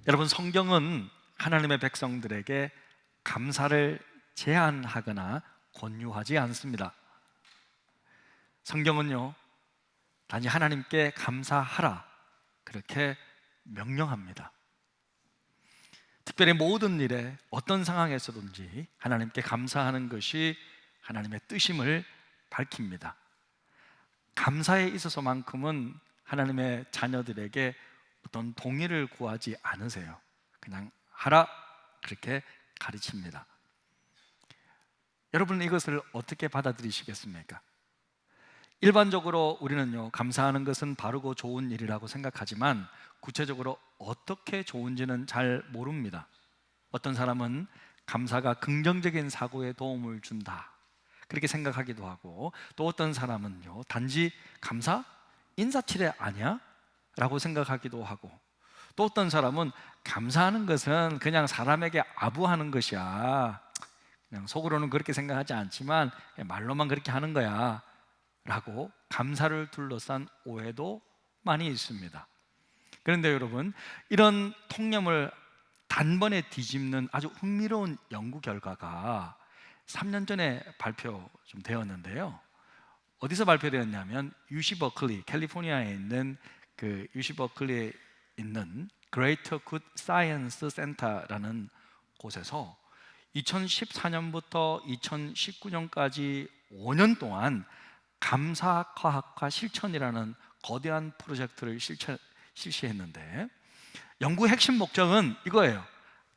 여러분, 성경은 하나님의 백성들에게 감사를 제안하거나 권유하지 않습니다. 성경은요, 단지 하나님께 감사하라 그렇게 명령합니다. 특별히 모든 일에 어떤 상황에서든지 하나님께 감사하는 것이 하나님의 뜻임을 밝힙니다. 감사에 있어서만큼은 하나님의 자녀들에게 어떤 동의를 구하지 않으세요. 그냥 하라 그렇게 가르칩니다. 여러분, 이것을 어떻게 받아들이시겠습니까? 일반적으로 우리는요, 감사하는 것은 바르고 좋은 일이라고 생각하지만 구체적으로 어떻게 좋은지는 잘 모릅니다. 어떤 사람은 감사가 긍정적인 사고에 도움을 준다 그렇게 생각하기도 하고, 또 어떤 사람은요, 단지 감사? 인사치레 아니야? 라고 생각하기도 하고, 또 어떤 사람은 감사하는 것은 그냥 사람에게 아부하는 것이야, 그냥 속으로는 그렇게 생각하지 않지만 말로만 그렇게 하는 거야 라고 감사를 둘러싼 오해도 많이 있습니다. 그런데 여러분, 이런 통념을 단번에 뒤집는 아주 흥미로운 연구 결과가 3년 전에 발표 좀 되었는데요. 어디서 발표되었냐면 UC 버클리, 캘리포니아에 있는 그 UC 버클리에 있는 Greater Good Science Center라는 곳에서 2014년부터 2019년까지 5년 동안 감사과학과 실천이라는 거대한 프로젝트를 실시했는데, 연구의 핵심 목적은 이거예요.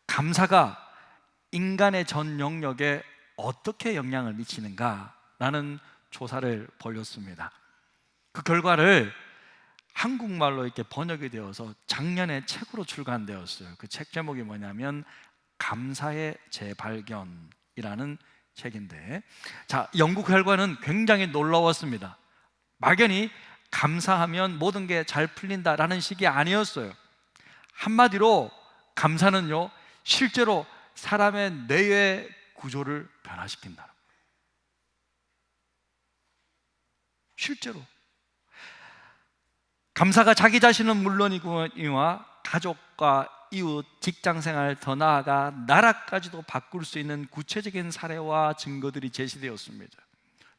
감사가 인간의 전 영역에 어떻게 영향을 미치는가라는 조사를 벌였습니다. 그 결과를 한국말로 이렇게 번역이 되어서 작년에 책으로 출간되었어요. 그 책 제목이 뭐냐면 감사의 재발견이라는 책인데, 자, 연구 결과는 굉장히 놀라웠습니다. 막연히 감사하면 모든 게 잘 풀린다라는 식이 아니었어요. 한마디로 감사는요, 실제로 사람의 뇌의 구조를 변화시킨다. 실제로 감사가 자기 자신은 물론이거니와 가족과 이웃, 직장생활, 더 나아가 나라까지도 바꿀 수 있는 구체적인 사례와 증거들이 제시되었습니다.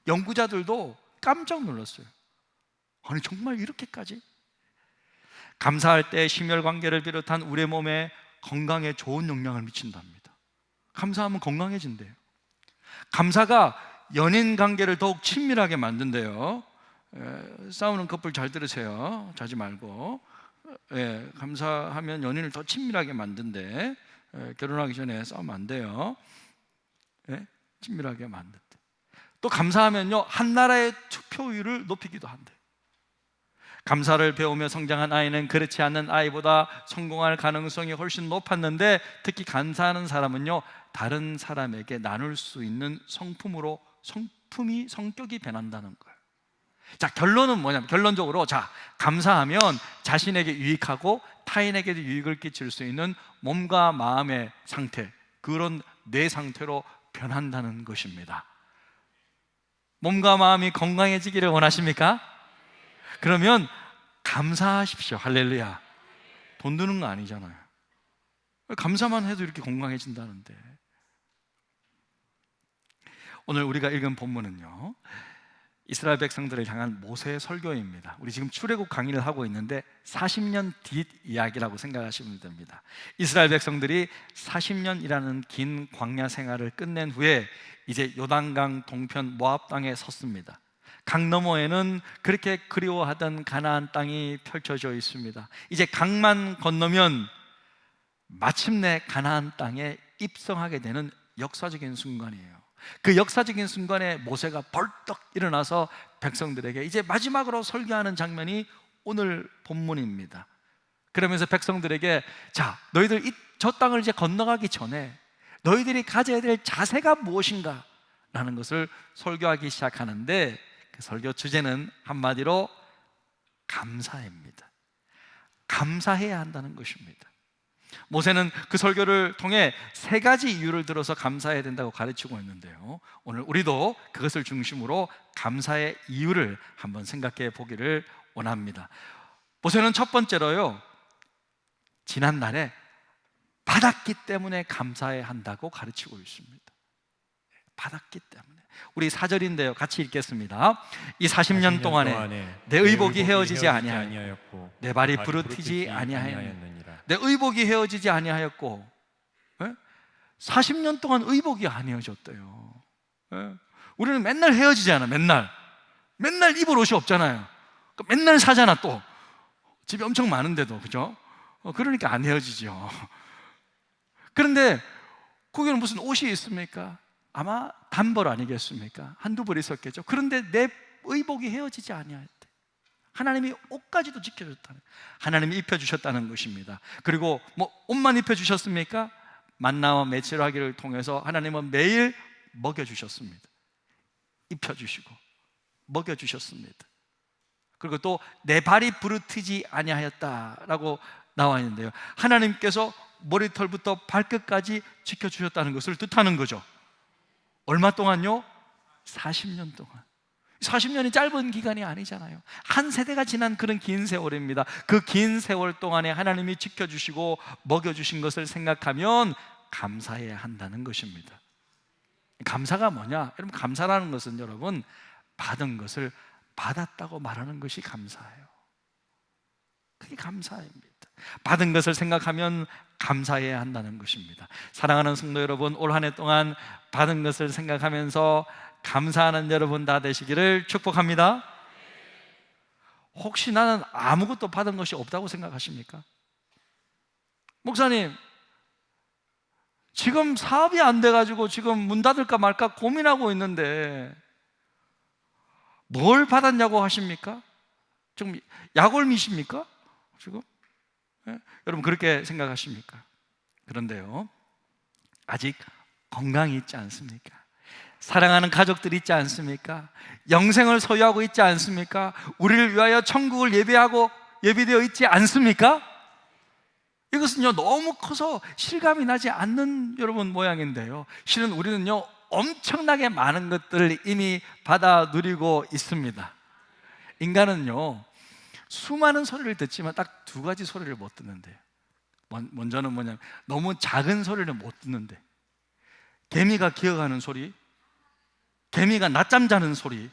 연구자들도 깜짝 놀랐어요. 아니, 정말 이렇게까지? 감사할 때 심혈관계를 비롯한 우리 몸에 건강에 좋은 영향을 미친답니다. 감사하면 건강해진대요. 감사가 연인 관계를 더욱 친밀하게 만든대요. 싸우는 커플 잘 들으세요. 자지 말고. 감사하면 연인을 더 친밀하게 만든대. 결혼하기 전에 싸우면 안 돼요. 친밀하게 만든대. 또 감사하면요, 한 나라의 투표율을 높이기도 한대. 감사를 배우며 성장한 아이는 그렇지 않는 아이보다 성공할 가능성이 훨씬 높았는데, 특히 감사하는 사람은요, 다른 사람에게 나눌 수 있는 성품이 성격이 변한다는 거예요. 자, 결론은 뭐냐면, 결론적으로 감사하면 자신에게 유익하고 타인에게도 유익을 끼칠 수 있는 몸과 마음의 상태, 그런 뇌 상태로 변한다는 것입니다. 몸과 마음이 건강해지기를 원하십니까? 그러면 감사하십시오. 할렐루야. 돈 드는 거 아니잖아요. 감사만 해도 이렇게 건강해진다는데. 오늘 우리가 읽은 본문은요, 이스라엘 백성들을 향한 모세의 설교입니다. 우리 지금 출애굽 강의를 하고 있는데 40년 뒤 이야기라고 생각하시면 됩니다. 이스라엘 백성들이 40년이라는 긴 광야 생활을 끝낸 후에 이제 요단강 동편 모압 땅에 섰습니다. 강 너머에는 그렇게 그리워하던 가나안 땅이 펼쳐져 있습니다. 이제 강만 건너면 마침내 가나안 땅에 입성하게 되는 역사적인 순간이에요. 그 역사적인 순간에 모세가 벌떡 일어나서 백성들에게 이제 마지막으로 설교하는 장면이 오늘 본문입니다. 그러면서 백성들에게, 너희들 저 땅을 이제 건너가기 전에 너희들이 가져야 될 자세가 무엇인가 라는 것을 설교하기 시작하는데, 그 설교 주제는 한마디로 감사입니다. 감사해야 한다는 것입니다. 모세는 그 설교를 통해 3가지 이유를 들어서 감사해야 된다고 가르치고 있는데요, 오늘 우리도 그것을 중심으로 감사의 이유를 한번 생각해 보기를 원합니다. 모세는 첫 번째로요, 지난날에 받았기 때문에 감사해야 한다고 가르치고 있습니다. 받았기 때문에. 우리 4절인데요, 같이 읽겠습니다. 이 40년 동안에 내 의복이 헤어지지 아니하였고 내 발이 부르트지 아니하였느니라. 내 의복이 헤어지지 아니하였고, 40년 동안 의복이 안 헤어졌대요. 우리는 맨날 헤어지잖아. 맨날 입을 옷이 없잖아요. 맨날 사잖아. 또 집이 엄청 많은데도, 그죠? 그러니까 안 헤어지죠. 그런데 거기는 무슨 옷이 있습니까? 아마 단벌 아니겠습니까? 한두 벌 있었겠죠. 그런데 내 의복이 헤어지지 아니하였대. 하나님이 옷까지도 지켜줬다는, 하나님이 입혀주셨다는 것입니다. 그리고 뭐 옷만 입혀주셨습니까? 만나와 매치하기를 통해서 하나님은 매일 먹여주셨습니다. 입혀주시고 먹여주셨습니다. 그리고 또 내 발이 부르트지 아니하였다라고 나와 있는데요, 하나님께서 머리털부터 발끝까지 지켜주셨다는 것을 뜻하는 거죠. 얼마 동안요? 40년 동안. 40년이 짧은 기간이 아니잖아요. 한 세대가 지난 그런 긴 세월입니다. 그 긴 세월 동안에 하나님이 지켜주시고 먹여주신 것을 생각하면 감사해야 한다는 것입니다. 감사가 뭐냐? 여러분, 감사라는 것은 여러분, 받은 것을 받았다고 말하는 것이 감사해요. 그게 감사입니다. 받은 것을 생각하면 감사해야 한다는 것입니다. 사랑하는 성도 여러분, 올 한 해 동안 받은 것을 생각하면서 감사하는 여러분 다 되시기를 축복합니다. 혹시 나는 아무것도 받은 것이 없다고 생각하십니까? 목사님, 지금 사업이 안 돼가지고 지금 문 닫을까 말까 고민하고 있는데 뭘 받았냐고 하십니까? 지금 약올미십니까? 지금? 여러분, 그렇게 생각하십니까? 그런데요, 아직 건강이 있지 않습니까? 사랑하는 가족들이 있지 않습니까? 영생을 소유하고 있지 않습니까? 우리를 위하여 천국을 예비되어 있지 않습니까? 이것은요, 너무 커서 실감이 나지 않는 여러분 모양인데요, 실은 우리는요, 엄청나게 많은 것들을 이미 받아 누리고 있습니다. 인간은요, 수많은 소리를 듣지만 딱 두 가지 소리를 못 듣는데요. 먼저는 뭐냐면, 너무 작은 소리를 못 듣는데, 개미가 기어가는 소리, 개미가 낮잠 자는 소리,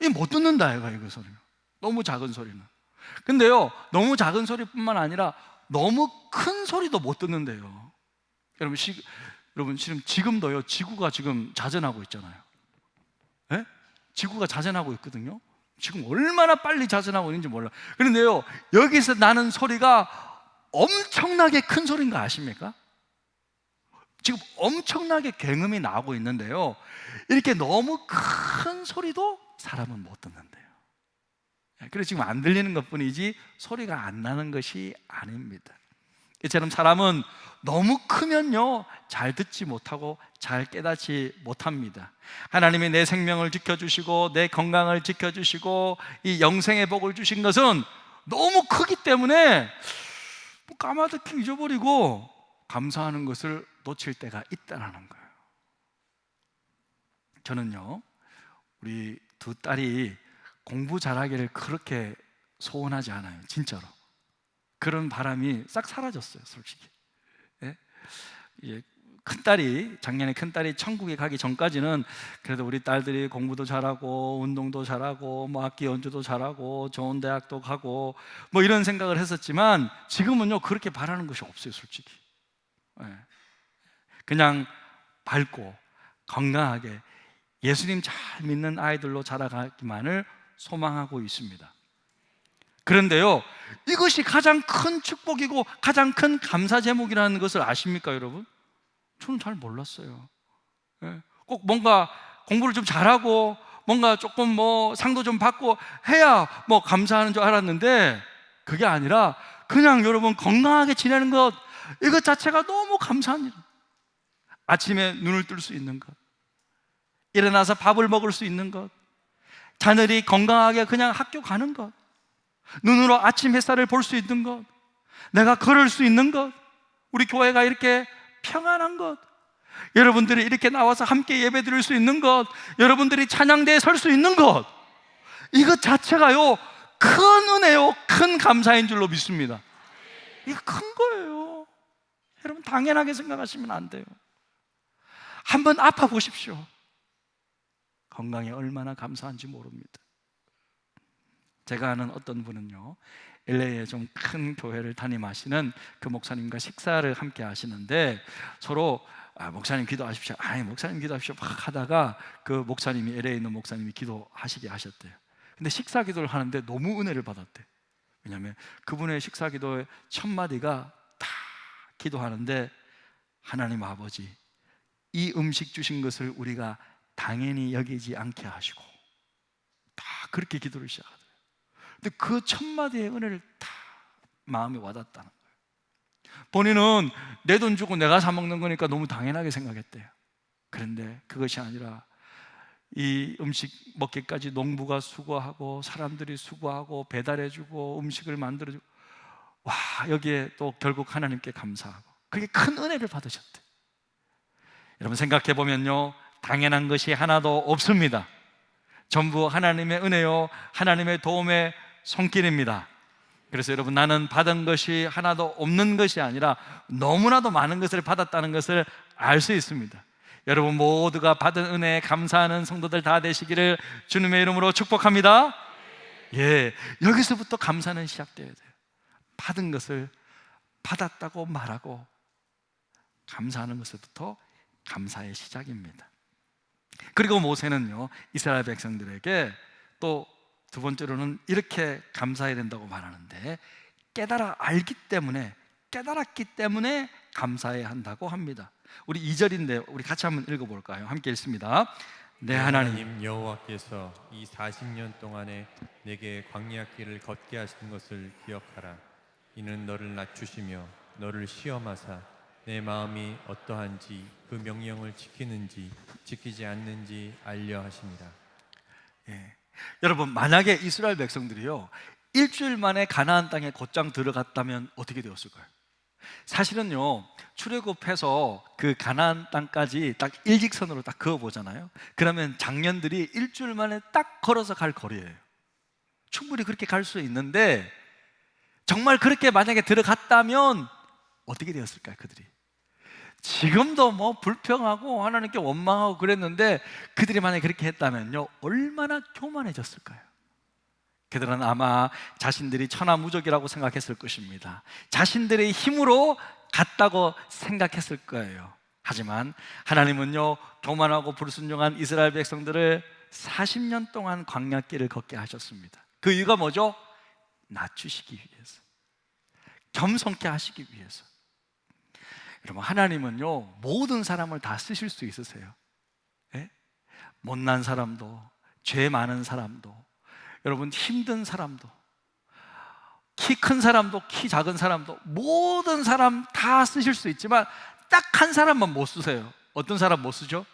이 못 듣는다, 얘가 이거 소리는. 너무 작은 소리는. 근데요, 너무 작은 소리뿐만 아니라 너무 큰 소리도 못 듣는데요. 여러분, 지금도요, 지구가 지금 자전하고 있잖아요. 네? 지구가 자전하고 있거든요. 지금 얼마나 빨리 자전하고 있는지 몰라. 그런데요, 여기서 나는 소리가 엄청나게 큰 소리인 거 아십니까? 지금 엄청나게 굉음이 나오고 있는데요, 이렇게 너무 큰 소리도 사람은 못 듣는데요. 그래서 지금 안 들리는 것뿐이지 소리가 안 나는 것이 아닙니다. 이처럼 사람은 너무 크면요, 잘 듣지 못하고 잘 깨닫지 못합니다. 하나님이 내 생명을 지켜주시고 내 건강을 지켜주시고 이 영생의 복을 주신 것은 너무 크기 때문에 까마득히 잊어버리고 감사하는 것을 놓칠 때가 있다는 거예요. 저는요, 우리 두 딸이 공부 잘하기를 그렇게 소원하지 않아요. 진짜로. 그런 바람이 싹 사라졌어요, 솔직히. 예? 작년에 큰딸이 천국에 가기 전까지는 그래도 우리 딸들이 공부도 잘하고 운동도 잘하고 뭐 악기 연주도 잘하고 좋은 대학도 가고 뭐 이런 생각을 했었지만, 지금은요, 그렇게 바라는 것이 없어요, 솔직히. 그냥 밝고 건강하게 예수님 잘 믿는 아이들로 자라가기만을 소망하고 있습니다. 그런데요, 이것이 가장 큰 축복이고 가장 큰 감사 제목이라는 것을 아십니까, 여러분? 저는 잘 몰랐어요. 꼭 뭔가 공부를 좀 잘하고 뭔가 조금 뭐 상도 좀 받고 해야 뭐 감사하는 줄 알았는데, 그게 아니라 그냥 여러분 건강하게 지내는 것, 이것 자체가 너무 감사한 일. 아침에 눈을 뜰 수 있는 것, 일어나서 밥을 먹을 수 있는 것, 자녀들이 건강하게 그냥 학교 가는 것, 눈으로 아침 햇살을 볼 수 있는 것, 내가 걸을 수 있는 것, 우리 교회가 이렇게 평안한 것, 여러분들이 이렇게 나와서 함께 예배 드릴 수 있는 것, 여러분들이 찬양대에 설 수 있는 것, 이것 자체가요, 큰 은혜요, 큰 감사인 줄로 믿습니다. 이거 큰 거예요. 여러분, 당연하게 생각하시면 안 돼요. 한번 아파 보십시오. 건강에 얼마나 감사한지 모릅니다. 제가 아는 어떤 분은요, LA에 좀 큰 교회를 담임하시는 그 목사님과 식사를 함께 하시는데 서로 목사님 기도하십시오. 목사님 기도하십시오. 막 하다가 그 목사님이, LA에 있는 목사님이 기도하시게 하셨대요. 근데 식사 기도를 하는데 너무 은혜를 받았대. 왜냐하면 그분의 식사 기도의 첫 마디가 다 기도하는데, 하나님 아버지, 이 음식 주신 것을 우리가 당연히 여기지 않게 하시고, 다 그렇게 기도를 시작하더라고요. 근데 그 첫 마디의 은혜를 다 마음에 와닿았다는 거예요. 본인은 내 돈 주고 내가 사 먹는 거니까 너무 당연하게 생각했대요. 그런데 그것이 아니라 이 음식 먹기까지 농부가 수고하고 사람들이 수고하고 배달해주고 음식을 만들어주고, 와, 여기에 또 결국 하나님께 감사하고, 그게 큰 은혜를 받으셨대. 여러분, 생각해보면요, 당연한 것이 하나도 없습니다. 전부 하나님의 은혜요, 하나님의 도움의 손길입니다. 그래서 여러분, 나는 받은 것이 하나도 없는 것이 아니라 너무나도 많은 것을 받았다는 것을 알 수 있습니다. 여러분 모두가 받은 은혜에 감사하는 성도들 다 되시기를 주님의 이름으로 축복합니다. 예, 여기서부터 감사는 시작돼야 돼요. 받은 것을 받았다고 말하고 감사하는 것부터 감사의 시작입니다. 그리고 모세는요, 이스라엘 백성들에게 또 두 번째로는 이렇게 감사해야 된다고 말하는데, 깨달았기 때문에 감사해야 한다고 합니다. 우리 2절인데 우리 같이 한번 읽어볼까요? 함께 읽습니다. 네, 하나님 여호와께서 이 40년 동안에 내게 광야 길을 걷게 하신 것을 기억하라. 이는 너를 낮추시며 너를 시험하사 내 마음이 어떠한지 그 명령을 지키는지 지키지 않는지 알려 하십니다. 예. 여러분, 만약에 이스라엘 백성들이요, 일주일 만에 가나안 땅에 곧장 들어갔다면 어떻게 되었을까요? 사실은요, 출애굽해서 그 가나안 땅까지 딱 일직선으로 딱 그어보잖아요. 그러면 장년들이 일주일 만에 딱 걸어서 갈 거리예요. 충분히 그렇게 갈 수 있는데, 정말 그렇게 만약에 들어갔다면 어떻게 되었을까요? 그들이 지금도 뭐 불평하고 하나님께 원망하고 그랬는데, 그들이 만약에 그렇게 했다면요, 얼마나 교만해졌을까요? 그들은 아마 자신들이 천하무적이라고 생각했을 것입니다. 자신들의 힘으로 갔다고 생각했을 거예요. 하지만 하나님은요, 교만하고 불순종한 이스라엘 백성들을 40년 동안 광야길을 걷게 하셨습니다. 그 이유가 뭐죠? 낮추시기 위해서, 겸손케 하시기 위해서. 여러분, 하나님은요, 모든 사람을 다 쓰실 수 있으세요. 예? 못난 사람도, 죄 많은 사람도, 여러분 힘든 사람도, 키 큰 사람도, 키 작은 사람도, 모든 사람 다 쓰실 수 있지만 딱 한 사람만 못 쓰세요. 어떤 사람 못 쓰죠?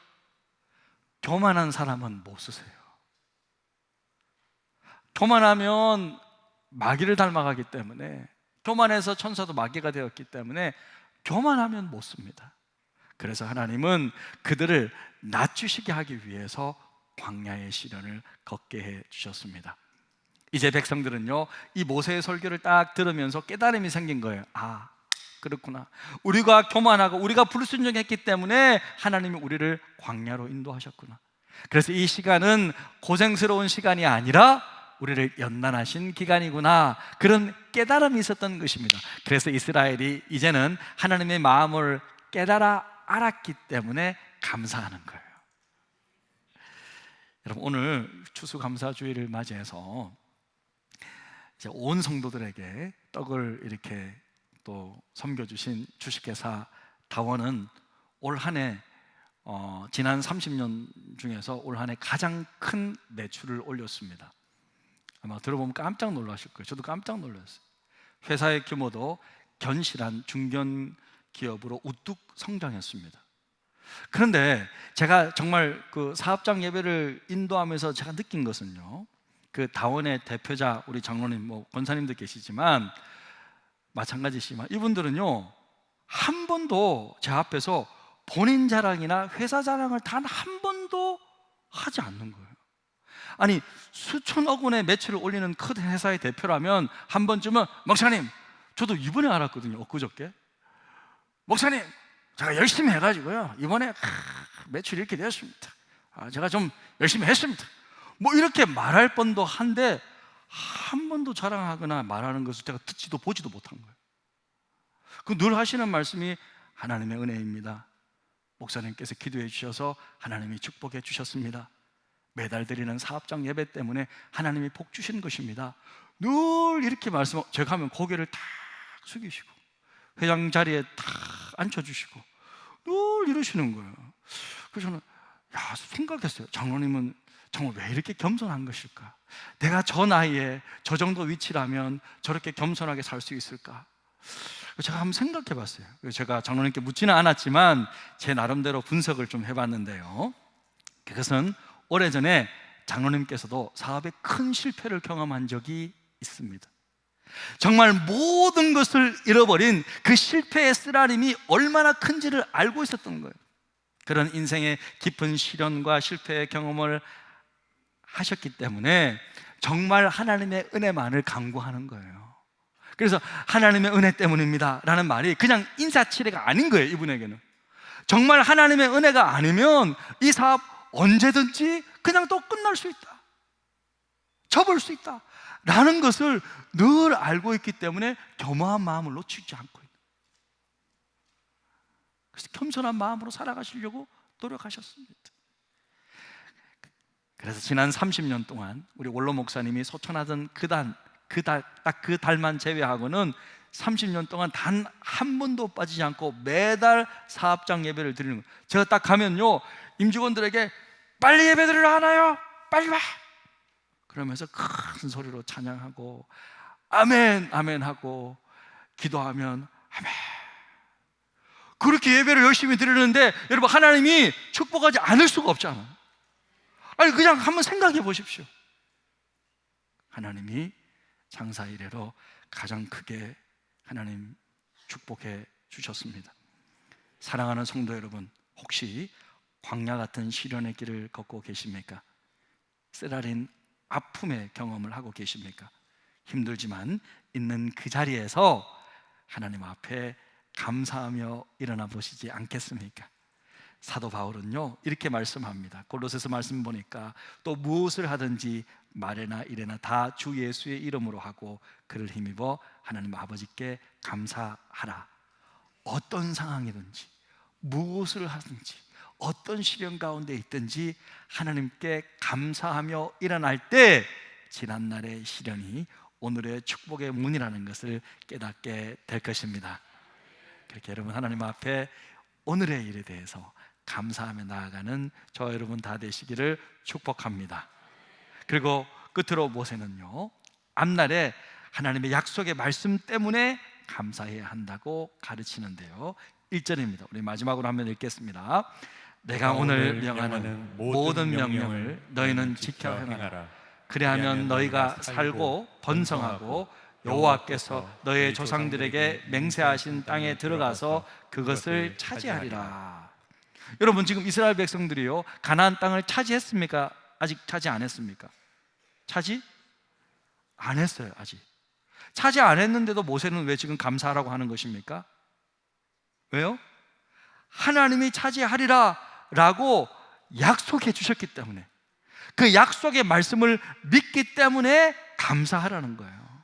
교만한 사람은 못 쓰세요. 교만하면 마귀를 닮아가기 때문에, 교만해서 천사도 마귀가 되었기 때문에 교만하면 못 씁니다. 그래서 하나님은 그들을 낮추시게 하기 위해서 광야의 시련을 걷게 해 주셨습니다. 이제 백성들은요, 이 모세의 설교를 딱 들으면서 깨달음이 생긴 거예요. 아, 그렇구나. 우리가 교만하고 우리가 불순종했기 때문에 하나님이 우리를 광야로 인도하셨구나. 그래서 이 시간은 고생스러운 시간이 아니라 우리를 연단하신 기간이구나, 그런 깨달음이 있었던 것입니다. 그래서 이스라엘이 이제는 하나님의 마음을 깨달아 알았기 때문에 감사하는 거예요. 여러분, 오늘 추수감사주의를 맞이해서 이제 온 성도들에게 떡을 이렇게 또 섬겨주신 주식회사 다원은 올 한해 지난 30년 중에서 올 한해 가장 큰 매출을 올렸습니다. 아마 들어보면 깜짝 놀라실 거예요. 저도 깜짝 놀랐어요. 회사의 규모도 견실한 중견 기업으로 우뚝 성장했습니다. 그런데 제가 정말 그 사업장 예배를 인도하면서 제가 느낀 것은요, 그 다원의 대표자 우리 장로님, 뭐 권사님도 계시지만 마찬가지지만 이분들은요, 한 번도 제 앞에서 본인 자랑이나 회사 자랑을 단 한 번도 하지 않는 거예요. 아니, 수천억 원의 매출을 올리는 큰 회사의 대표라면 한 번쯤은 목사님, 저도 이번에 알았거든요, 엊그저께. 목사님, 제가 열심히 해가지고요, 이번에 매출이 이렇게 되었습니다. 제가 좀 열심히 했습니다. 뭐 이렇게 말할 뻔도 한데 한 번도 자랑하거나 말하는 것을 제가 듣지도 보지도 못한 거예요. 그 늘 하시는 말씀이 하나님의 은혜입니다. 목사님께서 기도해 주셔서 하나님이 축복해 주셨습니다. 매달 드리는 사업장 예배 때문에 하나님이 복 주신 것입니다. 늘 이렇게 말씀하고, 제가 하면 고개를 탁 숙이시고 회장 자리에 탁 앉혀주시고 늘 이러시는 거예요. 그래서 저는 생각했어요. 장로님은 정말 왜 이렇게 겸손한 것일까? 내가 저 나이에 저 정도 위치라면 저렇게 겸손하게 살 수 있을까? 제가 한번 생각해 봤어요. 제가 장로님께 묻지는 않았지만 제 나름대로 분석을 좀 해봤는데요, 그것은 오래전에 장로님께서도 사업에 큰 실패를 경험한 적이 있습니다. 정말 모든 것을 잃어버린 그 실패의 쓰라림이 얼마나 큰지를 알고 있었던 거예요. 그런 인생의 깊은 시련과 실패의 경험을 하셨기 때문에 정말 하나님의 은혜만을 간구하는 거예요. 그래서 하나님의 은혜 때문입니다 라는 말이 그냥 인사치레가 아닌 거예요. 이분에게는 정말 하나님의 은혜가 아니면 이 사업 언제든지 그냥 또 끝날 수 있다, 접을 수 있다 라는 것을 늘 알고 있기 때문에 겸허한 마음을 놓치지 않고 있는 거예요. 그래서 겸손한 마음으로 살아가시려고 노력하셨습니다. 그래서 지난 30년 동안 우리 원로 목사님이 소천하던 딱 그 달만 제외하고는 30년 동안 단 한 번도 빠지지 않고 매달 사업장 예배를 드리는 거예요. 제가 딱 가면요, 임직원들에게 빨리 예배 드리러 하나요? 빨리 와! 그러면서 큰 소리로 찬양하고 아멘 아멘 하고 기도하면 아멘, 그렇게 예배를 열심히 드리는데 여러분, 하나님이 축복하지 않을 수가 없잖아요. 아니, 그냥 한번 생각해 보십시오. 하나님이 장사 이래로 가장 크게 하나님 축복해 주셨습니다. 사랑하는 성도 여러분, 혹시 광야 같은 시련의 길을 걷고 계십니까? 쓰라린 아픔의 경험을 하고 계십니까? 힘들지만 있는 그 자리에서 하나님 앞에 감사하며 일어나 보시지 않겠습니까? 사도 바울은요, 이렇게 말씀합니다. 골로새서 말씀 보니까 또 무엇을 하든지 말에나 일에나 다 주 예수의 이름으로 하고 그를 힘입어 하나님 아버지께 감사하라. 어떤 상황이든지 무엇을 하든지 어떤 시련 가운데 있든지 하나님께 감사하며 일어날 때 지난날의 시련이 오늘의 축복의 문이라는 것을 깨닫게 될 것입니다. 그렇게 여러분, 하나님 앞에 오늘의 일에 대해서 감사하며 나아가는 저 여러분 다 되시기를 축복합니다. 그리고 끝으로 모세는요, 앞날에 하나님의 약속의 말씀 때문에 감사해야 한다고 가르치는데요, 1절입니다. 우리 마지막으로 한번 읽겠습니다. 내가 오늘 명하는 모든 명령을 너희는 지켜 행하라. 그리하면 너희가 살고 번성하고 여호와께서 너희의 조상들에게 맹세하신 땅에 들어가서 그것을 차지하리라. 여러분, 지금 이스라엘 백성들이요, 가나안 땅을 차지했습니까? 아직 차지 안 했습니까? 차지 안 했어요. 아직 차지 안 했는데도 모세는 왜 지금 감사하라고 하는 것입니까? 왜요? 하나님이 차지하리라 라고 약속해 주셨기 때문에, 그 약속의 말씀을 믿기 때문에 감사하라는 거예요.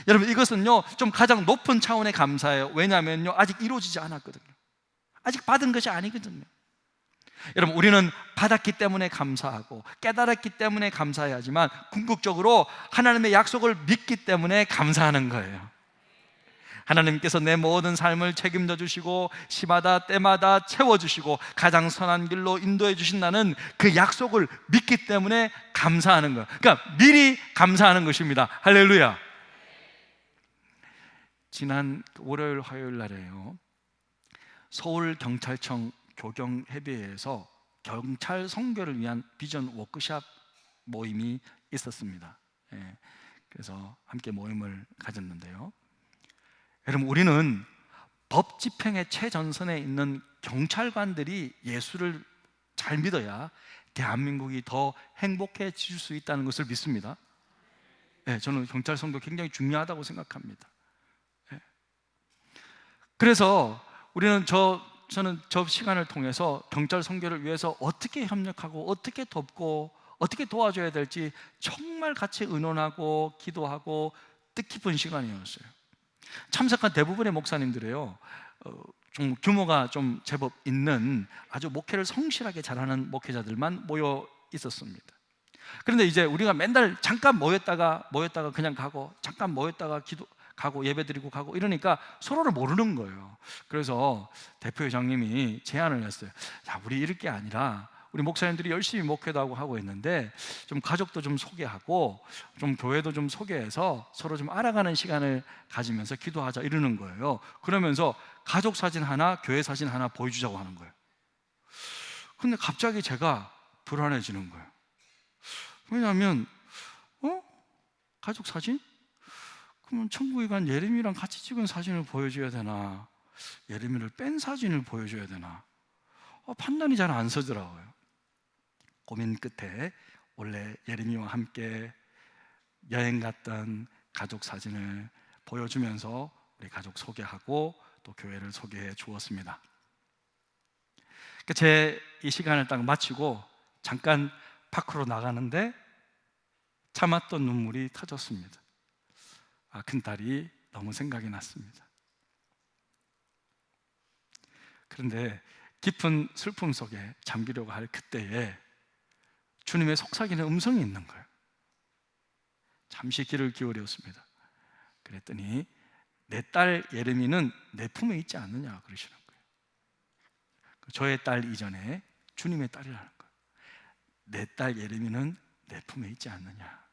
여러분, 이것은요 좀 가장 높은 차원의 감사예요. 왜냐하면요, 아직 이루어지지 않았거든요. 아직 받은 것이 아니거든요. 여러분, 우리는 받았기 때문에 감사하고 깨달았기 때문에 감사해야지만 궁극적으로 하나님의 약속을 믿기 때문에 감사하는 거예요. 하나님께서 내 모든 삶을 책임져 주시고 시마다 때마다 채워주시고 가장 선한 길로 인도해 주신다는 그 약속을 믿기 때문에 감사하는 거예요. 그러니까 미리 감사하는 것입니다. 할렐루야. 지난 월요일 화요일 날에요, 서울경찰청 교경협의회에서 경찰 선교를 위한 비전 워크숍 모임이 있었습니다. 그래서 함께 모임을 가졌는데요, 여러분, 우리는 법 집행의 최전선에 있는 경찰관들이 예수를 잘 믿어야 대한민국이 더 행복해질 수 있다는 것을 믿습니다. 저는 경찰 선교 굉장히 중요하다고 생각합니다. 그래서 저는 저 시간을 통해서 경찰 선교를 위해서 어떻게 협력하고 어떻게 돕고 어떻게 도와줘야 될지 정말 같이 의논하고 기도하고 뜻깊은 시간이었어요. 참석한 대부분의 목사님들이요, 좀 규모가 좀 제법 있는 아주 목회를 성실하게 잘하는 목회자들만 모여 있었습니다. 그런데 이제 우리가 맨날 잠깐 모였다가 그냥 가고, 잠깐 모였다가 가고 예배드리고 가고 이러니까 서로를 모르는 거예요. 그래서 대표회장님이 제안을 했어요. 자, 우리 이럴 게 아니라 우리 목사님들이 열심히 목회도 하고 있는데 좀 가족도 좀 소개하고 좀 교회도 좀 소개해서 서로 좀 알아가는 시간을 가지면서 기도하자 이러는 거예요. 그러면서 가족 사진 하나, 교회 사진 하나 보여주자고 하는 거예요. 근데 갑자기 제가 불안해지는 거예요. 왜냐하면 가족 사진? 그러면 천국에 간 예레미야랑 같이 찍은 사진을 보여줘야 되나, 예레미야를 뺀 사진을 보여줘야 되나, 판단이 잘 안 서더라고요. 고민 끝에 원래 예레미야와 함께 여행 갔던 가족 사진을 보여주면서 우리 가족 소개하고 또 교회를 소개해 주었습니다. 제 이 시간을 딱 마치고 잠깐 밖으로 나가는데 참았던 눈물이 터졌습니다. 큰딸이 너무 생각이 났습니다. 그런데 깊은 슬픔 속에 잠기려고 할 그때에 주님의 속삭이는 음성이 있는 거예요. 잠시 귀를 기울였습니다. 그랬더니 내 딸 예레미는 내 품에 있지 않느냐 그러시는 거예요. 저의 딸 이전에 주님의 딸이라는 거예요. 내 딸 예레미는 내 품에 있지 않느냐.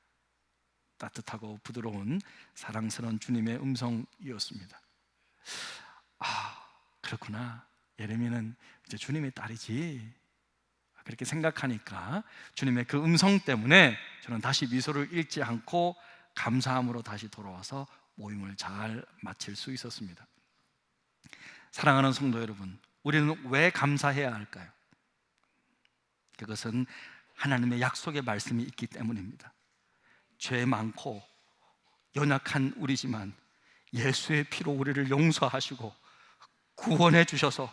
따뜻하고 부드러운 사랑스러운 주님의 음성이었습니다. 그렇구나. 예레미는 이제 주님의 딸이지. 그렇게 생각하니까 주님의 그 음성 때문에 저는 다시 미소를 잃지 않고 감사함으로 다시 돌아와서 모임을 잘 마칠 수 있었습니다. 사랑하는 성도 여러분, 우리는 왜 감사해야 할까요? 그것은 하나님의 약속의 말씀이 있기 때문입니다. 죄 많고 연약한 우리지만 예수의 피로 우리를 용서하시고 구원해 주셔서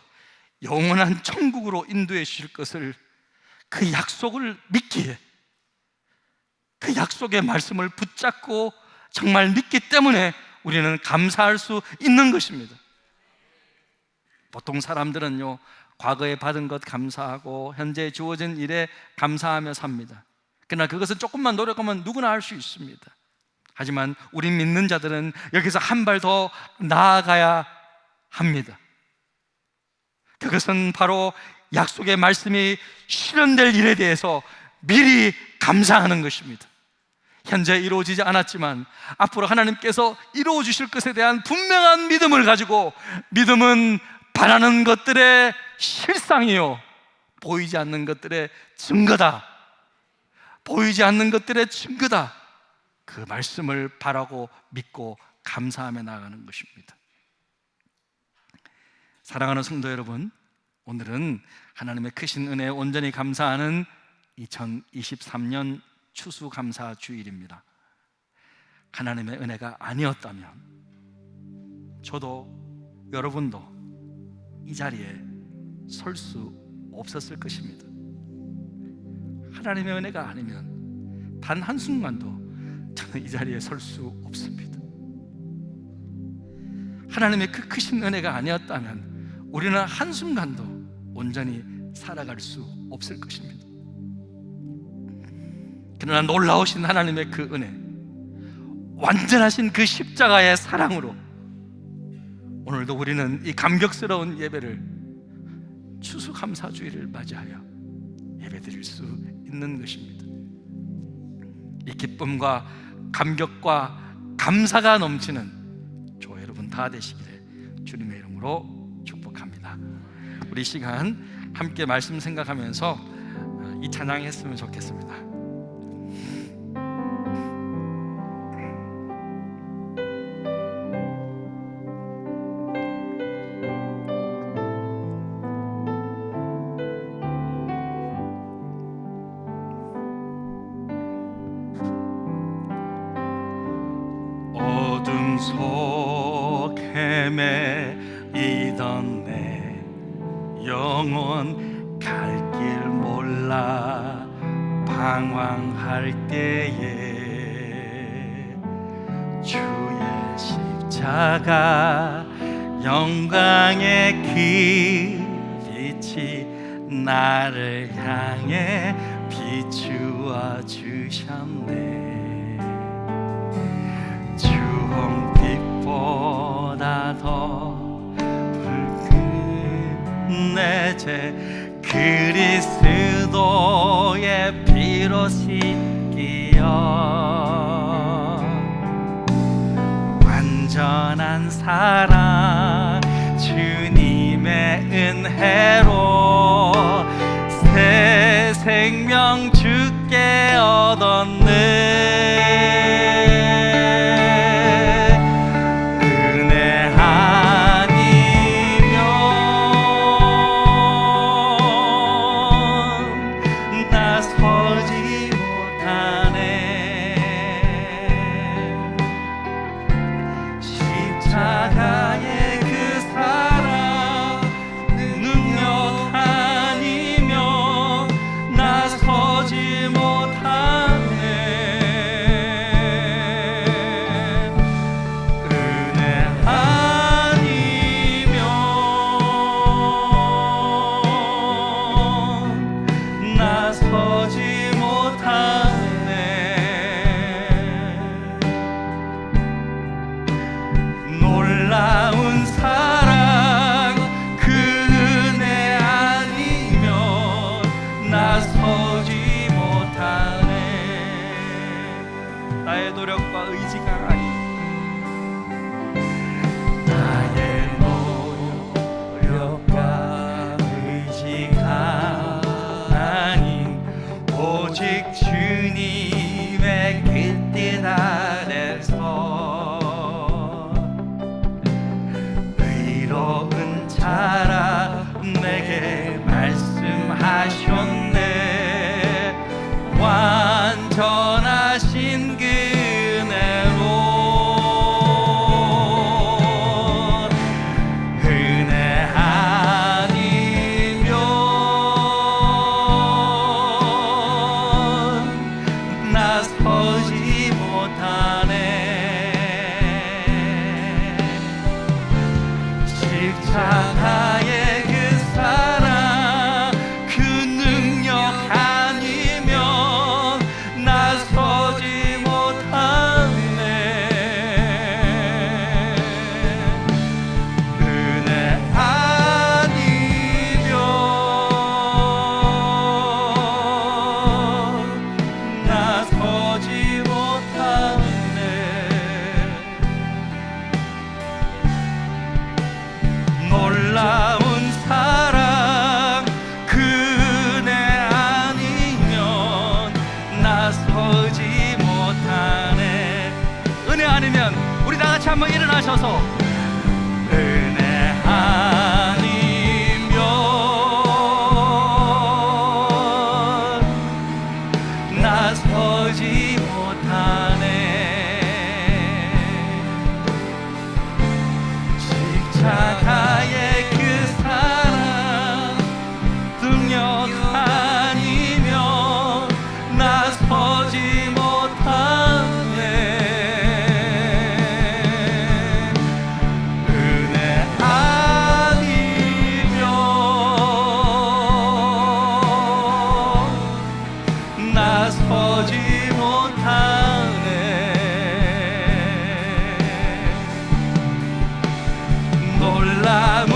영원한 천국으로 인도해 주실 것을, 그 약속을 믿기에, 그 약속의 말씀을 붙잡고 정말 믿기 때문에 우리는 감사할 수 있는 것입니다. 보통 사람들은요, 과거에 받은 것 감사하고 현재 주어진 일에 감사하며 삽니다. 그러나 그것은 조금만 노력하면 누구나 할 수 있습니다. 하지만 우리 믿는 자들은 여기서 한 발 더 나아가야 합니다. 그것은 바로 약속의 말씀이 실현될 일에 대해서 미리 감사하는 것입니다. 현재 이루어지지 않았지만 앞으로 하나님께서 이루어 주실 것에 대한 분명한 믿음을 가지고, 믿음은 바라는 것들의 실상이요, 보이지 않는 것들의 증거다. 보이지 않는 것들의 증거다. 그 말씀을 바라고 믿고 감사하며 나아가는 것입니다. 사랑하는 성도 여러분, 오늘은 하나님의 크신 은혜에 온전히 감사하는 2023년 추수감사 주일입니다. 하나님의 은혜가 아니었다면 저도 여러분도 이 자리에 설 수 없었을 것입니다. 하나님의 은혜가 아니면 단 한순간도 저는 이 자리에 설 수 없습니다. 하나님의 그 크신 은혜가 아니었다면 우리는 한순간도 온전히 살아갈 수 없을 것입니다. 그러나 놀라우신 하나님의 그 은혜, 완전하신 그 십자가의 사랑으로 오늘도 우리는 이 감격스러운 예배를, 추수감사주일을 맞이하여 예배드릴 수 있는 것입니다. 이 기쁨과 감격과 감사가 넘치는 저 여러분 다 되시기를 주님의 이름으로 축복합니다. 우리 시간 함께 말씀 생각하면서 이 찬양 했으면 좋겠습니다. 어둠 속 헤매 이던 내 영혼 갈 길 몰라 방황할 때에 주의 십자가 영광의 그 빛이 나를 향해 비추어 주셨네. 주홍빛보다 더 붉은 내 죄 그리스도의 피로 씻기어 완전한 사랑 주님의 은혜로 새 생명 주께 얻었네. 은혜 아니면 나서지 못하네. 십자가의 그 사랑 능력 아니면 나서지 못하네. 은혜 아니면 나서지 못하네. 놀라운 사랑 그 은혜 아니면 나서지 못하네. 나의 노력과 의지가 아닌 나의 노력과 의지가 아닌 오직 주님의 그 뜻 아래서 의로운 자라 내게 말씀하셨네. 완전하신 그 은혜로 은혜 아니면 나서지 못하네. 십자가의 그 사랑 그 능력 아니면 나서지 못하네. 은혜 아니면 나서지 못하네. 놀라운 사랑 그 은혜 아니면 나서지 못하네. 은혜 아니면 우리 다 같이 한번 일어나셔서 은혜 아니면 나서지 못하네. 십자가의 그 사랑 능력 아니면 나서지 못하네. 은혜 아니면 나서지 못하네. 놀라운